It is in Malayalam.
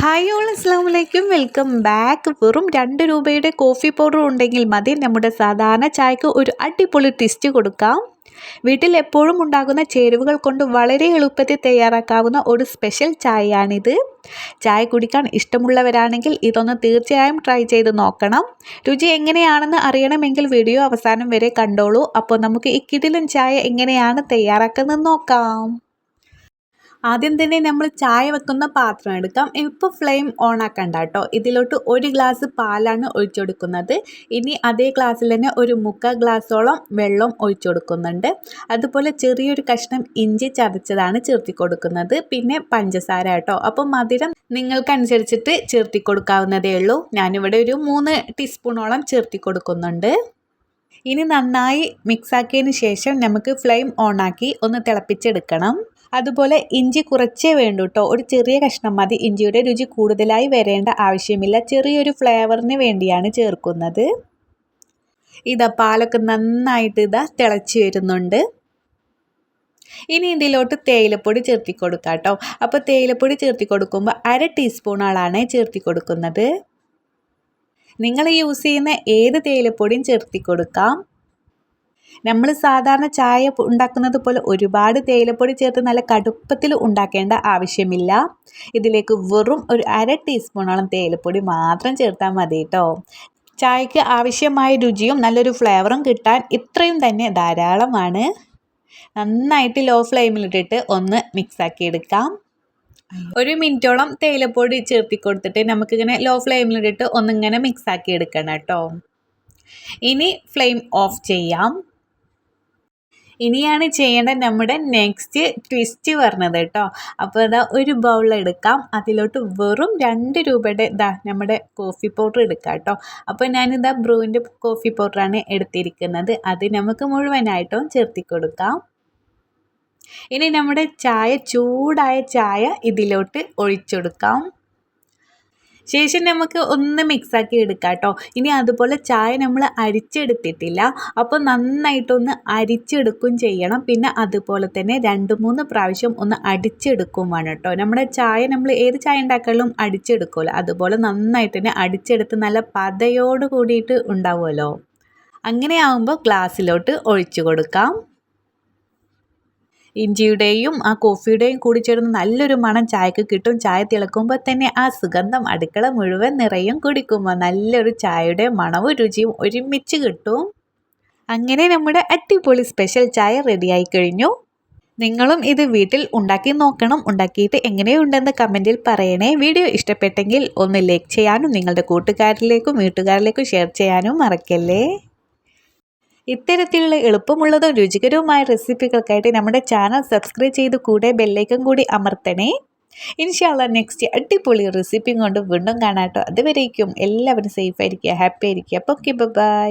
ഹായ് ഓൾ അസ്സാം വലൈക്കും വെൽക്കം ബാക്ക്. വെറും 2 രൂപയുടെ കോഫി പൗഡർ ഉണ്ടെങ്കിൽ മതി നമ്മുടെ സാധാരണ ചായക്ക് ഒരു അടിപൊളി ട്വിസ്റ്റ് കൊടുക്കാം. വീട്ടിൽ എപ്പോഴും ഉണ്ടാകുന്ന ചേരുവകൾ കൊണ്ട് വളരെ എളുപ്പത്തിൽ തയ്യാറാക്കാവുന്ന ഒരു സ്പെഷ്യൽ ചായയാണിത്. ചായ കുടിക്കാൻ ഇഷ്ടമുള്ളവരാണെങ്കിൽ ഇതൊന്ന് തീർച്ചയായും ട്രൈ ചെയ്ത് നോക്കണം. രുചി എങ്ങനെയാണെന്ന് അറിയണമെങ്കിൽ വീഡിയോ അവസാനം വരെ കണ്ടോളൂ. അപ്പോൾ നമുക്ക് ഈ കിടിലൻ ചായ എങ്ങനെയാണ് തയ്യാറാക്കുന്നത് നോക്കാം. ആദ്യം തന്നെ നമ്മൾ ചായ വെക്കുന്ന പാത്രം എടുക്കാം. ഇപ്പോൾ ഫ്ലെയിം ഓൺ ആക്കണ്ട കേട്ടോ. ഇതിലോട്ട് 1 ഗ്ലാസ് പാലാണ് ഒഴിച്ചെടുക്കുന്നത്. ഇനി അതേ ഗ്ലാസ്സിൽ തന്നെ ഒരു 3/4 ഗ്ലാസോളം വെള്ളം ഒഴിച്ചെടുക്കുന്നുണ്ട്. അതുപോലെ ചെറിയൊരു കഷ്ണം ഇഞ്ചി ചതച്ചതാണ് ചേർത്തി കൊടുക്കുന്നത്. പിന്നെ പഞ്ചസാര കേട്ടോ. അപ്പോൾ മധുരം നിങ്ങൾക്കനുസരിച്ചിട്ട് ചേർത്തി കൊടുക്കാവുന്നതേ ഉള്ളൂ. ഞാനിവിടെ ഒരു 3 ടീസ്പൂണോളം ചേർത്തി കൊടുക്കുന്നുണ്ട്. ഇനി നന്നായി മിക്സാക്കിയതിന് ശേഷം നമുക്ക് ഫ്ലെയിം ഓണാക്കി ഒന്ന് തിളപ്പിച്ചെടുക്കണം. അതുപോലെ ഇഞ്ചി കുറച്ചേ വേണ്ടൂ കേട്ടോ. ഒരു ചെറിയ കഷ്ണം മതി. ഇഞ്ചിയുടെ രുചി കൂടുതലായി വരേണ്ട ആവശ്യമില്ല. ചെറിയൊരു ഫ്ലേവറിന് വേണ്ടിയാണ് ചേർക്കുന്നത്. പാലൊക്കെ നന്നായിട്ട് തിളച്ച് വരുന്നുണ്ട്. ഇനി ഇതിലോട്ട് തേയിലപ്പൊടി ചേർത്തി കൊടുക്കാം കേട്ടോ. അപ്പോൾ തേയിലപ്പൊടി ചേർത്തി കൊടുക്കുമ്പോൾ 1/2 ടീസ്പൂണാണ് ചേർത്തി കൊടുക്കുന്നത്. നിങ്ങൾ യൂസ് ചെയ്യുന്ന ഏത് തേയിലപ്പൊടിയും ചേർത്തി കൊടുക്കാം. നമ്മൾ സാധാരണ ചായ ഉണ്ടാക്കുന്നത് പോലെ ഒരുപാട് തേയിലപ്പൊടി ചേർത്ത് നല്ല കടുപ്പത്തിൽ ഉണ്ടാക്കേണ്ട ആവശ്യമില്ല. ഇതിലേക്ക് വെറും ഒരു 1/2 ടീസ്പൂണോളം തേയിലപ്പൊടി മാത്രം ചേർത്താൽ മതി കേട്ടോ. ചായക്ക് ആവശ്യമായ രുചിയും നല്ലൊരു ഫ്ലേവറും കിട്ടാൻ ഇത്രയും തന്നെ ധാരാളമാണ്. നന്നായിട്ട് ലോ ഫ്ലെയിമിലിട്ടിട്ട് ഒന്ന് മിക്സാക്കി എടുക്കാം. 1 മിനിറ്റോളം തേയിലപ്പൊടി ചേർത്തി കൊടുത്തിട്ട് നമുക്കിങ്ങനെ ലോ ഫ്ലെയിമിലിട്ടിട്ട് ഒന്നിങ്ങനെ മിക്സാക്കി എടുക്കണം കേട്ടോ. ഇനി ഫ്ലെയിം ഓഫ് ചെയ്യാം. ഇനിയാണ് ചെയ്യേണ്ട നമ്മുടെ നെക്സ്റ്റ് ട്വിസ്റ്റ് പറഞ്ഞത് കേട്ടോ. അപ്പോൾ ഒരു ബൗൾ എടുക്കാം. അതിലോട്ട് വെറും 2 രൂപയുടെ നമ്മുടെ കോഫി പൗഡർ എടുക്കാം കേട്ടോ. അപ്പോൾ ഞാനിതാ ബ്രൂവിൻ്റെ കോഫി പൗഡറാണ് എടുത്തിരിക്കുന്നത്. അത് നമുക്ക് മുഴുവനായിട്ടും ചേർത്തി കൊടുക്കാം. ഇനി നമ്മുടെ ചൂടായ ചായ ഇതിലോട്ട് ഒഴിച്ചെടുക്കാം. ശേഷം നമുക്ക് ഒന്ന് മിക്സാക്കി എടുക്കാം കേട്ടോ. ഇനി അതുപോലെ ചായ നമ്മൾ അരിച്ചെടുത്തിട്ടില്ല. അപ്പോൾ നന്നായിട്ടൊന്ന് അരിച്ചെടുക്കുകയും ചെയ്യണം. പിന്നെ അതുപോലെ തന്നെ 2-3 പ്രാവശ്യം ഒന്ന് അടിച്ചെടുക്കുകയും വേണം കേട്ടോ. നമ്മുടെ ചായ നമ്മൾ ഏത് ചായ ഉണ്ടാക്കാനും അടിച്ചെടുക്കുമല്ലോ. അതുപോലെ നന്നായിട്ട് തന്നെ അടിച്ചെടുത്ത് നല്ല പതയോട് കൂടിയിട്ട് ഉണ്ടാവുമല്ലോ. അങ്ങനെ ആകുമ്പോൾ ഗ്ലാസ്സിലോട്ട് ഒഴിച്ചു കൊടുക്കാം. ഇഞ്ചിയുടെയും ആ കോഫിയുടെയും കൂടി ചേർന്ന് നല്ലൊരു മണം ചായക്ക് കിട്ടും. ചായ തിളക്കുമ്പോൾ തന്നെ ആ സുഗന്ധം അടുക്കള മുഴുവൻ നിറയും. കുടിക്കുമ്പോൾ നല്ലൊരു ചായയുടെ മണവും രുചിയും ഒരുമിച്ച് കിട്ടും. അങ്ങനെ നമ്മുടെ അടിപൊളി സ്പെഷ്യൽ ചായ റെഡിയായി കഴിഞ്ഞു. നിങ്ങളും ഇത് വീട്ടിൽ ഉണ്ടാക്കി നോക്കണം. ഉണ്ടാക്കിയിട്ട് എങ്ങനെയുണ്ടെന്ന് കമൻറ്റിൽ പറയണേ. വീഡിയോ ഇഷ്ടപ്പെട്ടെങ്കിൽ ഒന്ന് ലൈക്ക് ചെയ്യാനും നിങ്ങളുടെ കൂട്ടുകാരിലേക്കും വീട്ടുകാരിലേക്കും ഷെയർ ചെയ്യാനും മറക്കല്ലേ. ഇത്തരത്തിലുള്ള എളുപ്പമുള്ളതും രുചികരവുമായ റെസിപ്പികൾക്കായിട്ട് നമ്മുടെ ചാനൽ സബ്സ്ക്രൈബ് ചെയ്ത് കൂടെ ബെല്ലൈക്കൺ കൂടി അമർത്തണേ. ഇൻഷാ അല്ലാഹ് നെക്സ്റ്റ് അടിപൊളി റെസിപ്പി കൊണ്ട് വീണ്ടും കാണാം കേട്ടോ. അതുവരേക്കും എല്ലാവരും സേഫ് ആയിരിക്കുക, ഹാപ്പി ആയിരിക്കുക. അപ്പോൾ ഓക്കെ, ബൈ.